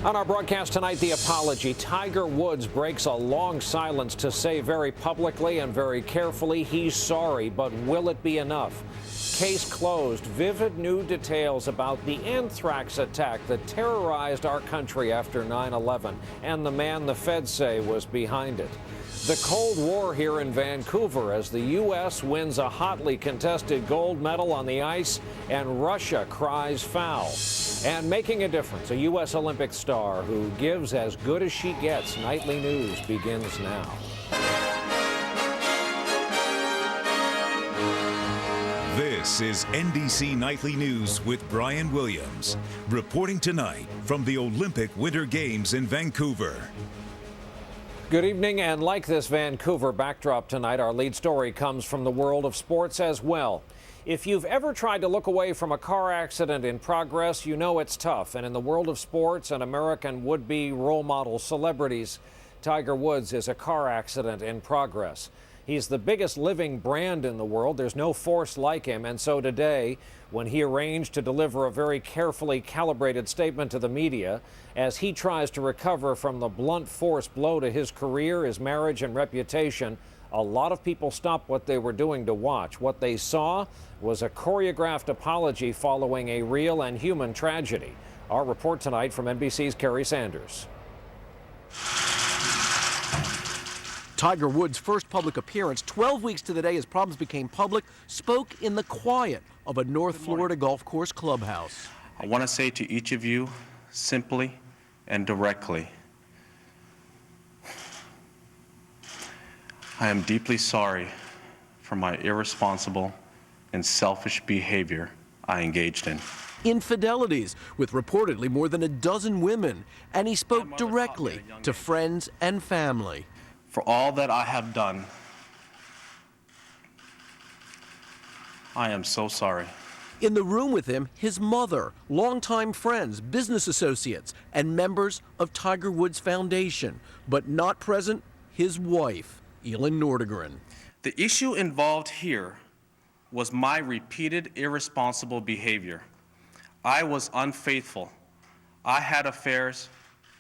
On our broadcast tonight, the apology. Tiger Woods breaks a long silence to say very publicly and very carefully he's sorry, but will it be enough? Case closed. Vivid new details about the anthrax attack that terrorized our country after 9/11 and the man the feds say was behind it. The Cold War here in Vancouver as the U.S. wins a hotly contested gold medal on the ice and Russia cries foul. And making a difference, a U.S. Olympic star who gives as good as she gets. Nightly News begins now. This is NBC Nightly News with Brian Williams, reporting tonight from the Olympic Winter Games in Vancouver. Good evening, and like this Vancouver backdrop tonight, our lead story comes from the world of sports as well. If you've ever tried to look away from a car accident in progress, you know it's tough. And in the world of sports and American would-be role model celebrities, Tiger Woods is a car accident in progress. He's the biggest living brand in the world. There's no force like him. And so today, when he arranged to deliver a very carefully calibrated statement to the media, as he tries to recover from the blunt force blow to his career, his marriage, and reputation, a lot of people stopped what they were doing to watch. What they saw was a choreographed apology following a real and human tragedy. Our report tonight from NBC's Kerry Sanders. Tiger Woods' first public appearance, 12 weeks to the day his problems became public, spoke in the quiet of a North Florida golf course clubhouse. I want to say to each of you, simply and directly, I am deeply sorry for my irresponsible and selfish behavior I engaged in. Infidelities with reportedly more than a dozen women, and he spoke directly to friends and family. For all that I have done, I am so sorry. In the room with him, his mother, longtime friends, business associates, and members of Tiger Woods Foundation. But not present, his wife, Elin Nordegren. The issue involved here was my repeated irresponsible behavior. I was unfaithful. I had affairs.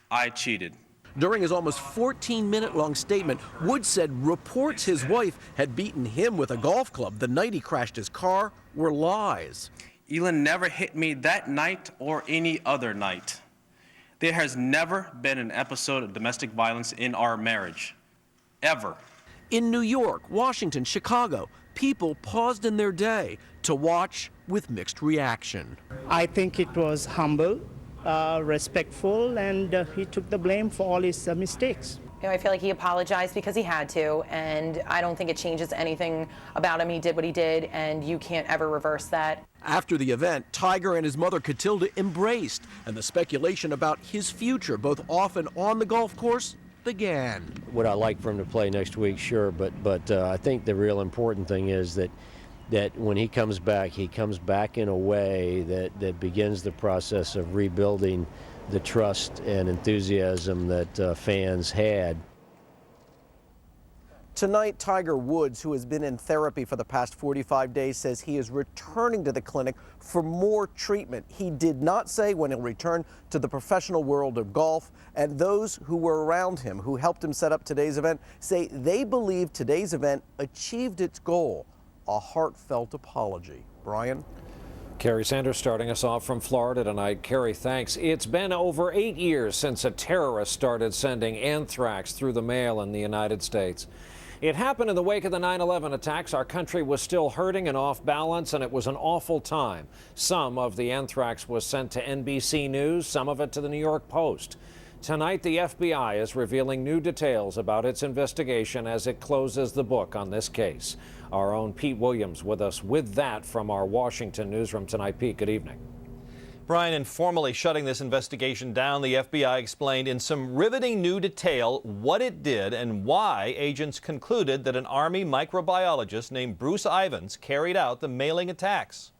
I cheated. During his almost 14-minute-long statement, Woods said reports his wife had beaten him with a golf club the night he crashed his car were lies. Elin never hit me that night or any other night. There has never been an episode of domestic violence in our marriage. Ever. In New York, Washington, Chicago, people paused in their day to watch with mixed reaction. I think it was humble, respectful, and he took the blame for all his mistakes. You know, I feel like he apologized because he had to, and I don't think it changes anything about him. He did what he did, and you can't ever reverse that. After the event, Tiger and his mother Catilda embraced, and the speculation about his future, both off and on the golf course, began. Would I like for him to play next week? Sure, but I think the real important thing is that when he comes back in a way that begins the process of rebuilding the trust and enthusiasm that fans had. Tonight, Tiger Woods, who has been in therapy for the past 45 days, says he is returning to the clinic for more treatment. He did not say when he'll return to the professional world of golf, and those who were around him, who helped him set up today's event, say they believe today's event achieved its goal, a heartfelt apology. Brian? Kerry Sanders starting us off from Florida tonight. Kerry, thanks. It's been over 8 years since a terrorist started sending anthrax through the mail in the United States. It happened in the wake of the 9/11 attacks. Our country was still hurting and off balance, and it was an awful time. Some of the anthrax was sent to NBC News, some of it to the New York Post. Tonight, the FBI is revealing new details about its investigation as it closes the book on this case. Our own Pete Williams with us with that from our Washington newsroom tonight. Pete, good evening. Brian, in formally shutting this investigation down, the FBI explained in some riveting new detail what it did and why agents concluded that an Army microbiologist named Bruce Ivans carried out the mailing attacks.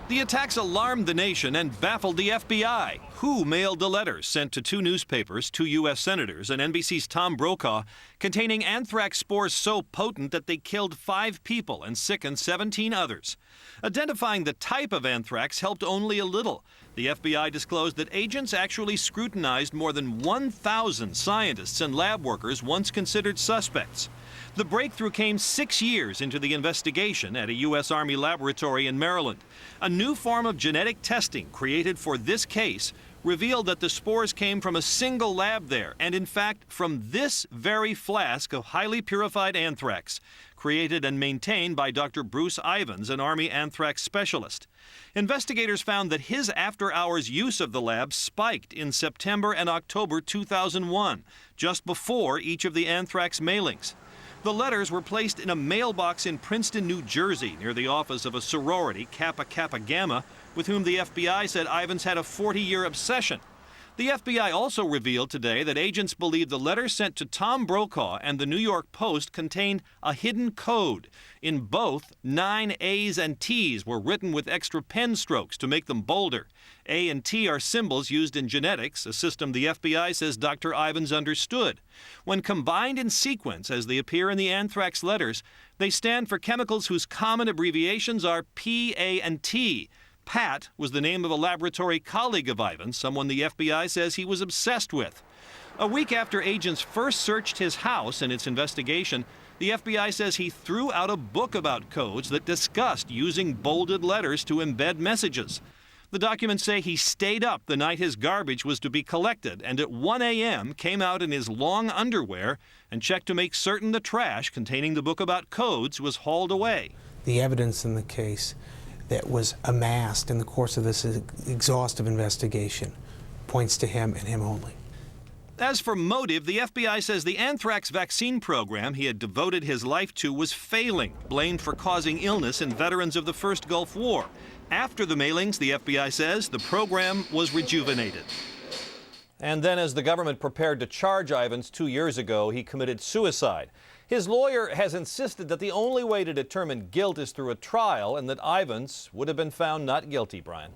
The attacks alarmed the nation and baffled the FBI, who mailed the letters sent to 2 newspapers, 2 U.S. senators, and NBC's Tom Brokaw, containing anthrax spores so potent that they killed 5 people and sickened 17 others. Identifying the type of anthrax helped only a little. The FBI disclosed that agents actually scrutinized more than 1,000 scientists and lab workers once considered suspects. The breakthrough came 6 years into the investigation at a U.S. Army laboratory in Maryland. A new form of genetic testing created for this case revealed that the spores came from a single lab there, and in fact from this very flask of highly purified anthrax, created and maintained by Dr. Bruce Ivans, an Army anthrax specialist. Investigators found that his after-hours use of the lab spiked in September and October 2001, just before each of the anthrax mailings. The letters were placed in a mailbox in Princeton, New Jersey, near the office of a sorority, Kappa Kappa Gamma, with whom the FBI said Ivans had a 40-year obsession. The FBI also revealed today that agents believe the letters sent to Tom Brokaw and the New York Post contained a hidden code. In both, 9 A's and T's were written with extra pen strokes to make them bolder. A and T are symbols used in genetics, a system the FBI says Dr. Ivans understood. When combined in sequence as they appear in the anthrax letters, they stand for chemicals whose common abbreviations are P, A, and T. Pat was the name of a laboratory colleague of Ivans, someone the FBI says he was obsessed with. A week after agents first searched his house in its investigation, the FBI says he threw out a book about codes that discussed using bolded letters to embed messages. The documents say he stayed up the night his garbage was to be collected and at 1 a.m. came out in his long underwear and checked to make certain the trash containing the book about codes was hauled away. The evidence in the case that was amassed in the course of this exhaustive investigation points to him and him only. As for motive, the FBI says the anthrax vaccine program he had devoted his life to was failing, blamed for causing illness in veterans of the First Gulf War. After the mailings, the FBI says the program was rejuvenated. And then as the government prepared to charge Ivans 2 years ago, he committed suicide. His lawyer has insisted that the only way to determine guilt is through a trial and that Ivans would have been found not guilty, Brian.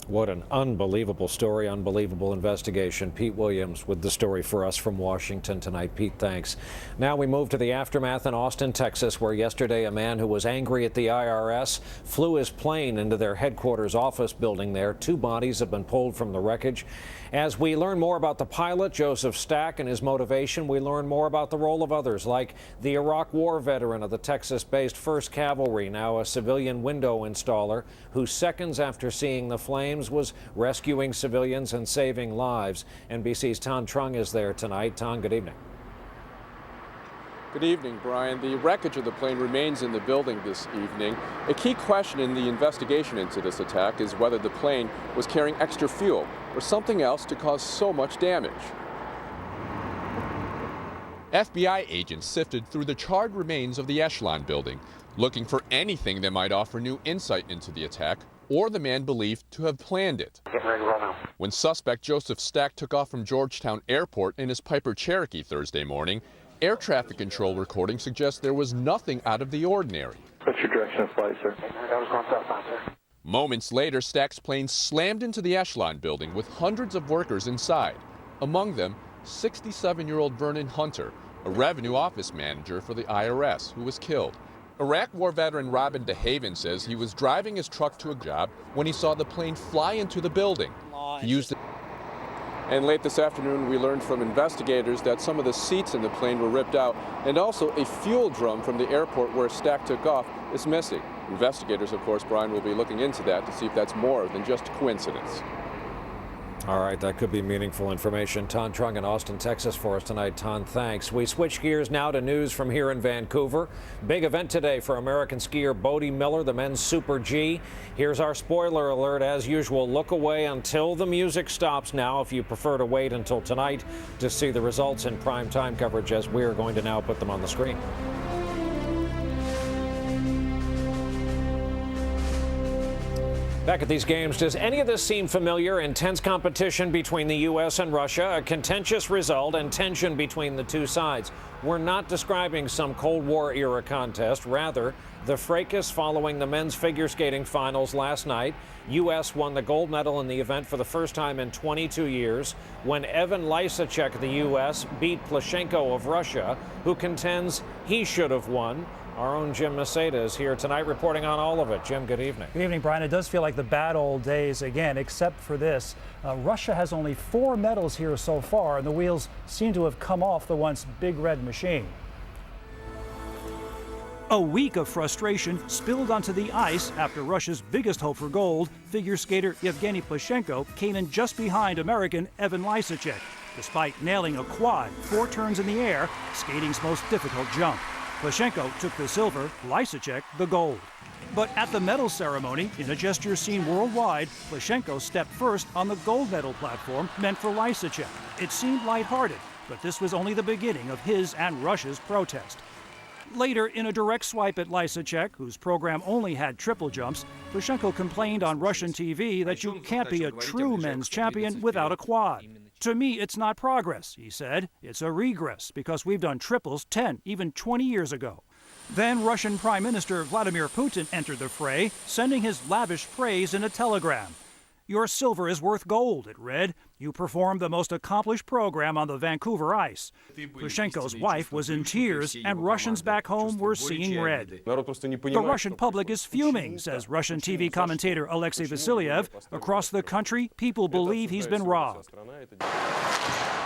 What an unbelievable story, unbelievable investigation. Pete Williams with the story for us from Washington tonight. Pete, thanks. Now we move to the aftermath in Austin, Texas, where yesterday a man who was angry at the IRS flew his plane into their headquarters office building there. 2 bodies have been pulled from the wreckage. As we learn more about the pilot, Joseph Stack, and his motivation, we learn more about the role of others, like the Iraq War veteran of the Texas-based 1st Cavalry, now a civilian window installer, who seconds after seeing the flames was rescuing civilians and saving lives. NBC's Tan Trung is there tonight. Tan, good evening. Good evening, Brian. The wreckage of the plane remains in the building this evening. A key question in the investigation into this attack is whether the plane was carrying extra fuel or something else to cause so much damage. FBI agents sifted through the charred remains of the Echelon building, looking for anything that might offer new insight into the attack or the man believed to have planned it. Getting ready to roll now. When suspect Joseph Stack took off from Georgetown Airport in his Piper Cherokee Thursday morning, air traffic control recording suggests there was nothing out of the ordinary. What's your direction of flight, sir? I was going southbound, sir. Moments later, Stack's plane slammed into the Echelon building with hundreds of workers inside. Among them, 67-year-old Vernon Hunter, a revenue office manager for the IRS, who was killed. Iraq War veteran Robin DeHaven says he was driving his truck to a job when he saw the plane fly into the building. He used it. And late this afternoon, we learned from investigators that some of the seats in the plane were ripped out, and also a fuel drum from the airport where Stack took off is missing. Investigators, of course, Brian, will be looking into that to see if that's more than just coincidence. All right, that could be meaningful information. Tan Trung in Austin, Texas for us tonight. Tan, thanks. We switch gears now to news from here in Vancouver. Big event today for American skier Bodie Miller, the men's Super G. Here's our spoiler alert. As usual, look away until the music stops now if you prefer to wait until tonight to see the results in prime time coverage, as we're going to now put them on the screen. Back at these games, does any of this seem familiar? Intense competition between the U.S. and Russia, a contentious result, and tension between the two sides. We're not describing some Cold War era contest. Rather, the fracas following the men's figure skating finals last night. U.S. won the gold medal in the event for the first time in 22 years when Evan Lysacek of the U.S. beat Plushenko of Russia, who contends he should have won. Our own Jim Maceda is here tonight reporting on all of it. Jim, good evening. Good evening, Brian. It does feel like the bad old days again, except for this. Russia has only 4 medals here so far, and the wheels seem to have come off the once big red machine. A week of frustration spilled onto the ice after Russia's biggest hope for gold, figure skater Yevgeny Plashenko, came in just behind American Evan Lysacek, despite nailing a quad 4 turns in the air, skating's most difficult jump. Plashenko took the silver, Lysacek the gold. But at the medal ceremony, in a gesture seen worldwide, Plashenko stepped first on the gold medal platform meant for Lysacek. It seemed lighthearted, but this was only the beginning of his and Russia's protest. Later, in a direct swipe at Lysacek, whose program only had triple jumps, Plashenko complained on Russian TV that you can't be a true men's champion without a quad. To me, it's not progress, he said. It's a regress, because we've done triples 10, even 20 years ago. Then Russian Prime Minister Vladimir Putin entered the fray, sending his lavish praise in a telegram. Your silver is worth gold, it read. You performed the most accomplished program on the Vancouver ice. Plashenko's wife was in tears, and Russians back home were seeing red. The Russian public is fuming, says Russian TV commentator Alexei Vasilyev. Across the country, people believe he's been robbed.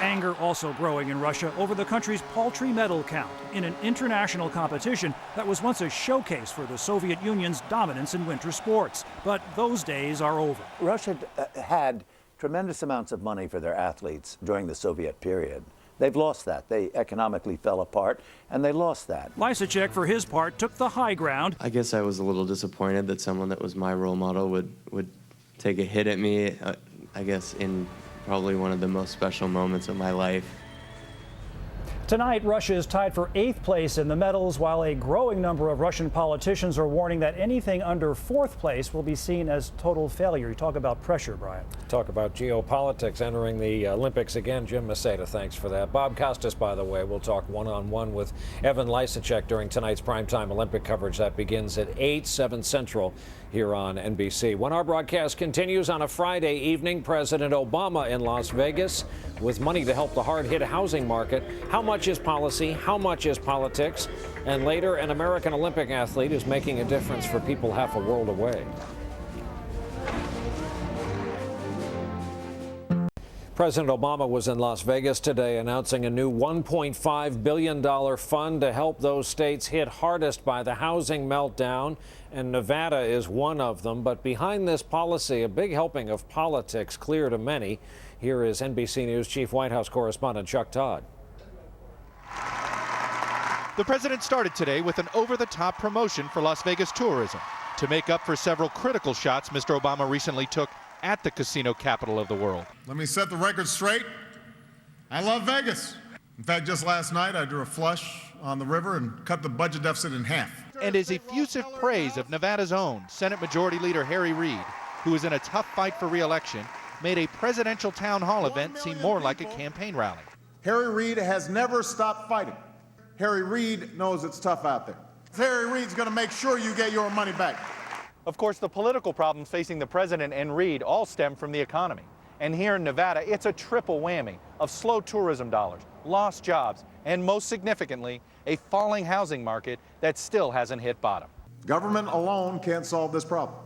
Anger also growing in Russia over the country's paltry medal count in an international competition that was once a showcase for the Soviet Union's dominance in winter sports. But those days are over. Russia had tremendous amounts of money for their athletes during the Soviet period. They've lost that. They economically fell apart, and they lost that. Lysacek, for his part, took the high ground. I guess I was a little disappointed that someone that was my role model would take a hit at me, I guess, in probably one of the most special moments of my life. Tonight, Russia is tied for 8th place in the medals, while a growing number of Russian politicians are warning that anything under 4th place will be seen as total failure. You talk about pressure, Brian. Talk about geopolitics entering the Olympics again. Jim Maceda, thanks for that. Bob Costas, by the way, will talk one-on-one with Evan Lysacek during tonight's primetime Olympic coverage. That begins at 8, 7 Central here on NBC. When our broadcast continues on a Friday evening, President Obama in Las Vegas with money to help the hard-hit housing market. How much is policy? How much is politics? And later, an American Olympic athlete is making a difference for people half a world away. President Obama was in Las Vegas today announcing a new $1.5 billion fund to help those states hit hardest by the housing meltdown, and Nevada is one of them. But behind this policy, a big helping of politics, clear to many. Here is NBC News Chief White House correspondent Chuck Todd. The president started today with an over-the-top promotion for Las Vegas tourism to make up for several critical shots Mr. Obama recently took at the casino capital of the world. Let me set the record straight. I love Vegas. In fact, just last night I drew a flush on the river and cut the budget deficit in half. And his effusive praise of Nevada's own Senate Majority Leader Harry Reid, who is in a tough fight for re-election, made a presidential town hall event seem more like a campaign rally. Harry Reid has never stopped fighting. Harry Reid knows it's tough out there. Harry Reid's going to make sure you get your money back. Of course, the political problems facing the president and Reid all stem from the economy. And here in Nevada, it's a triple whammy of slow tourism dollars, lost jobs, and most significantly, a falling housing market that still hasn't hit bottom. Government alone can't solve this problem,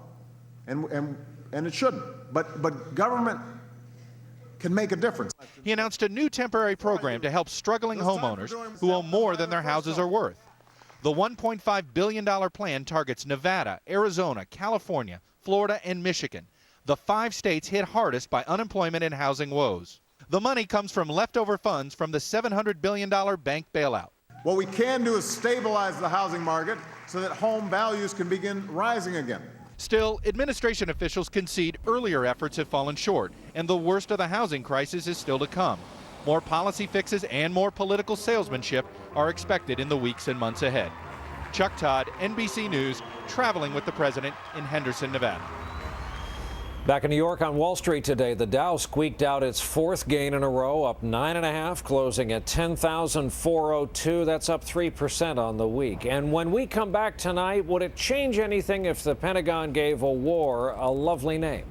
and it shouldn't. But government can make a difference. He announced a new temporary program to help struggling homeowners who owe more than their houses are worth. The $1.5 billion plan targets Nevada, Arizona, California, Florida, and Michigan, the 5 states hit hardest by unemployment and housing woes. The money comes from leftover funds from the $700 billion bank bailout. What we can do is stabilize the housing market so that home values can begin rising again. Still, administration officials concede earlier efforts have fallen short, and the worst of the housing crisis is still to come. More policy fixes and more political salesmanship are expected in the weeks and months ahead. Chuck Todd, NBC News, traveling with the president in Henderson, Nevada. Back in New York on Wall Street today, the Dow squeaked out its 4th gain in a row, up 9.5, closing at 10,402. That's up 3% on the week. And when we come back tonight, would it change anything if the Pentagon gave a war a lovely name?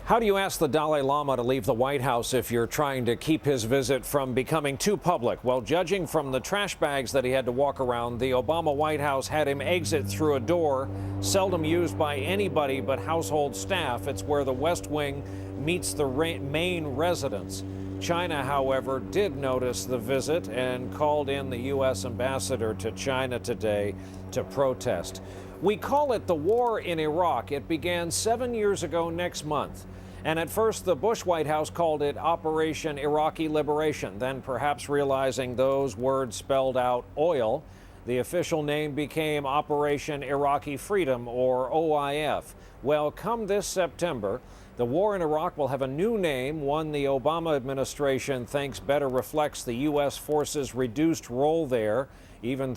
How do you ask the Dalai Lama to leave the White House if you're trying to keep his visit from becoming too public? Well, judging from the trash bags that he had to walk around, the Obama White House had him exit through a door seldom used by anybody but household staff. It's where the West Wing meets the main residence. China, however, did notice the visit and called in the U.S. ambassador to China today to protest. We call it the war in Iraq. It began 7 years ago next month. And at first, the Bush White House called it Operation Iraqi Liberation. Then, perhaps realizing those words spelled out oil, the official name became Operation Iraqi Freedom, or OIF. Well, come this September, the war in Iraq will have a new name, one the Obama administration thinks better reflects the U.S. forces' reduced role there. Even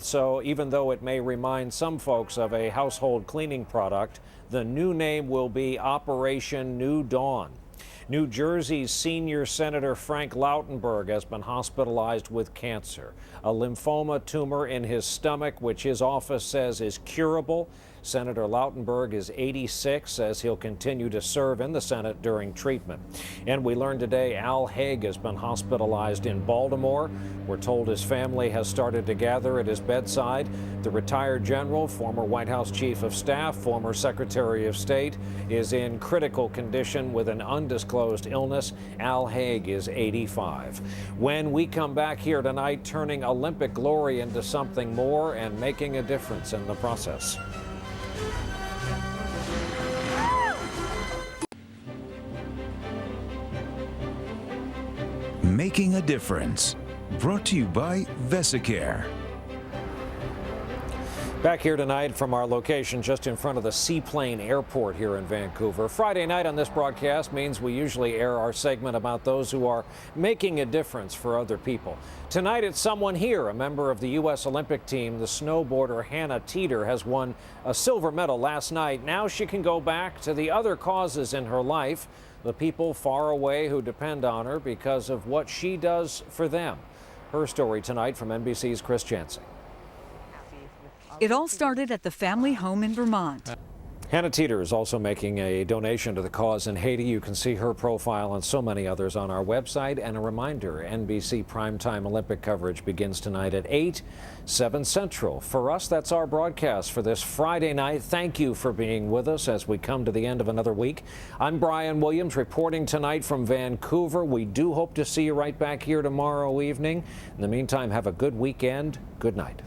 though it may remind some folks of a household cleaning product, the new name will be Operation New Dawn. New Jersey's senior Senator Frank Lautenberg has been hospitalized with cancer, a lymphoma tumor in his stomach, which his office says is curable. Senator Lautenberg is 86, says he'll continue to serve in the Senate during treatment. And we learned today Al Haig has been hospitalized in Baltimore. We're told his family has started to gather at his bedside. The retired general, former White House Chief of Staff, former Secretary of State, is in critical condition with an undisclosed illness. Al Haig is 85. When we come back here tonight, turning Olympic glory into something more and making a difference in the process. Making a difference. Brought to you by Vesicare. Back here tonight from our location just in front of the Seaplane Airport here in Vancouver. Friday night on this broadcast means we usually air our segment about those who are making a difference for other people. Tonight it's someone here, a member of the U.S. Olympic team. The snowboarder Hannah Teeter has won a silver medal last night. Now she can go back to the other causes in her life, the people far away who depend on her because of what she does for them. Her story tonight from NBC's Chris Jansen. It all started at the family home in Vermont. Hannah Teeter is also making a donation to the cause in Haiti. You can see her profile and so many others on our website. And a reminder, NBC primetime Olympic coverage begins tonight at 8, 7 Central. For us, that's our broadcast for this Friday night. Thank you for being with us as we come to the end of another week. I'm Brian Williams reporting tonight from Vancouver. We do hope to see you right back here tomorrow evening. In the meantime, have a good weekend. Good night.